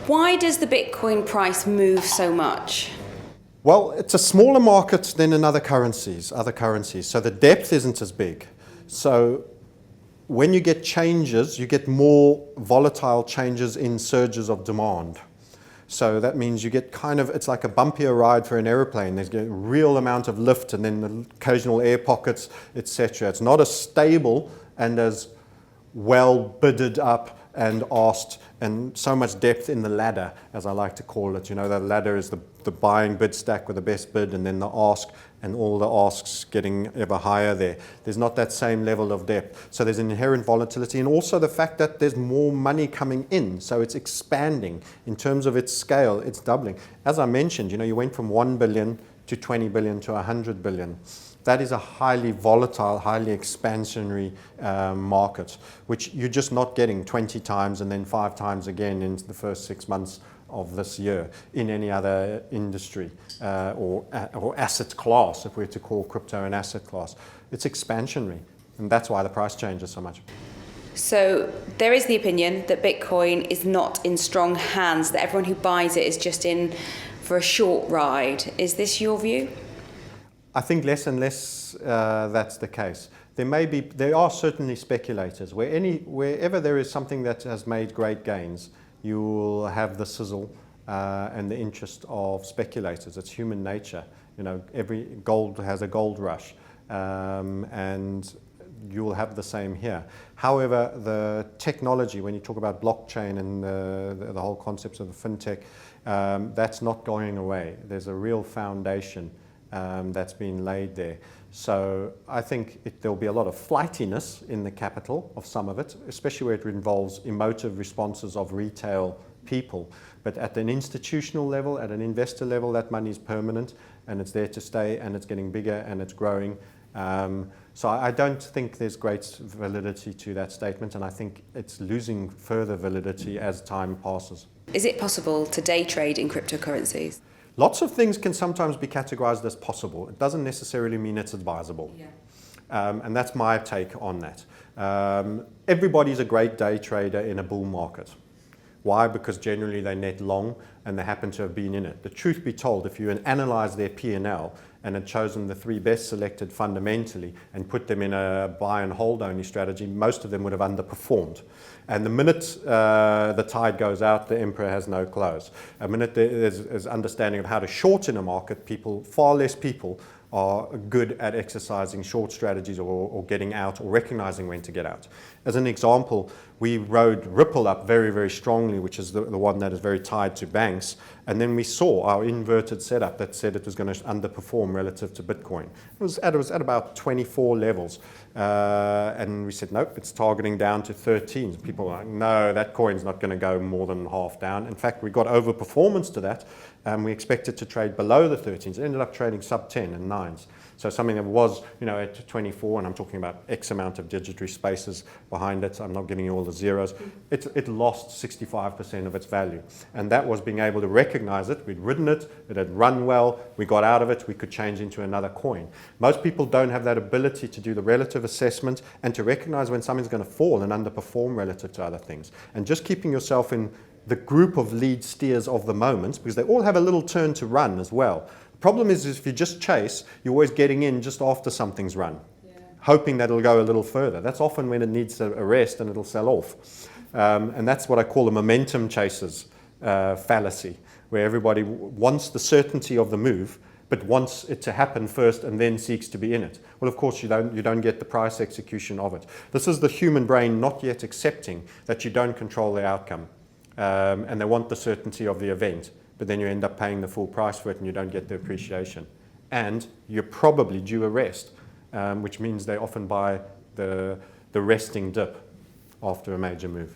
Why does the Bitcoin price move so much? Well, it's a smaller market than in other currencies, so the depth isn't as big. So when you get changes, you get more volatile changes in surges of demand. So that means you get it's like a bumpier ride for an aeroplane. There's a real amount of lift and then the occasional air pockets, etc. It's not as stable and as well bidded up and asked, and so much depth in the ladder, as I like to call it. You know, the ladder is the buying bid stack with the best bid, and then the ask, and all the asks getting ever higher there. There's not that same level of depth. So there's an inherent volatility, and also the fact that there's more money coming in, so it's expanding. In terms of its scale, it's doubling. As I mentioned, you know, you went from 1 billion to 20 billion to 100 billion. That is a highly volatile, highly expansionary market, which you're just not getting 20 times and then 5 times again in the first 6 months of this year in any other industry or asset class, if we're to call crypto an asset class. It's expansionary, and that's why the price changes so much. So there is the opinion that Bitcoin is not in strong hands, that everyone who buys it is just in for a short ride. Is this your view? I think less and less that's the case. There are certainly speculators. Wherever there is something that has made great gains, you will have the sizzle and the interest of speculators. It's human nature. You know, every gold has a gold rush, and you will have the same here. However, the technology, when you talk about blockchain and the whole concepts of the fintech, that's not going away. There's a real foundation that's been laid there. So I think there'll be a lot of flightiness in the capital of some of it, especially where it involves emotive responses of retail people. But at an institutional level, at an investor level, that money is permanent and it's there to stay, and it's getting bigger and it's growing. So I don't think there's great validity to that statement, and I think it's losing further validity as time passes. Is it possible to day trade in cryptocurrencies? Lots of things can sometimes be categorized as possible. It doesn't necessarily mean it's advisable. Yeah. And that's my take on that. Everybody's a great day trader in a bull market. Why? Because generally they net long and they happen to have been in it. The truth be told, if you analyze their P&L and had chosen the 3 best selected fundamentally and put them in a buy and hold only strategy, most of them would have underperformed. And the minute the tide goes out, the emperor has no clothes. The minute there's understanding of how to short in a market, far less people are good at exercising short strategies or getting out or recognizing when to get out. As an example, we rode Ripple up very, very strongly, which is the one that is very tied to banks. And then we saw our inverted setup that said it was going to underperform relative to Bitcoin. It was at about 24 levels. And we said, nope, it's targeting down to 13. People were like, no, that coin's not going to go more than half down. In fact, we got overperformance to that. We expected to trade below the 13s. It ended up trading sub 10 and 9s. So something that was, you know, at 24, and I'm talking about X amount of digitary spaces behind it. So I'm not giving you all the zeros. It lost 65% of its value. And that was being able to recognize it. We'd ridden it. It had run well. We got out of it. We could change into another coin. Most people don't have that ability to do the relative assessment and to recognize when something's going to fall and underperform relative to other things. And just keeping yourself in the group of lead steers of the moment, because they all have a little turn to run as well. The problem is if you just chase, you're always getting in just after something's run, hoping that it'll go a little further. That's often when it needs a rest and it'll sell off. And that's what I call the momentum chasers fallacy, where everybody wants the certainty of the move, but wants it to happen first and then seeks to be in it. Well, of course, you don't get the price execution of it. This is the human brain not yet accepting that you don't control the outcome. And they want the certainty of the event, but then you end up paying the full price for it and you don't get the appreciation. And you're probably due a rest, which means they often buy the resting dip after a major move.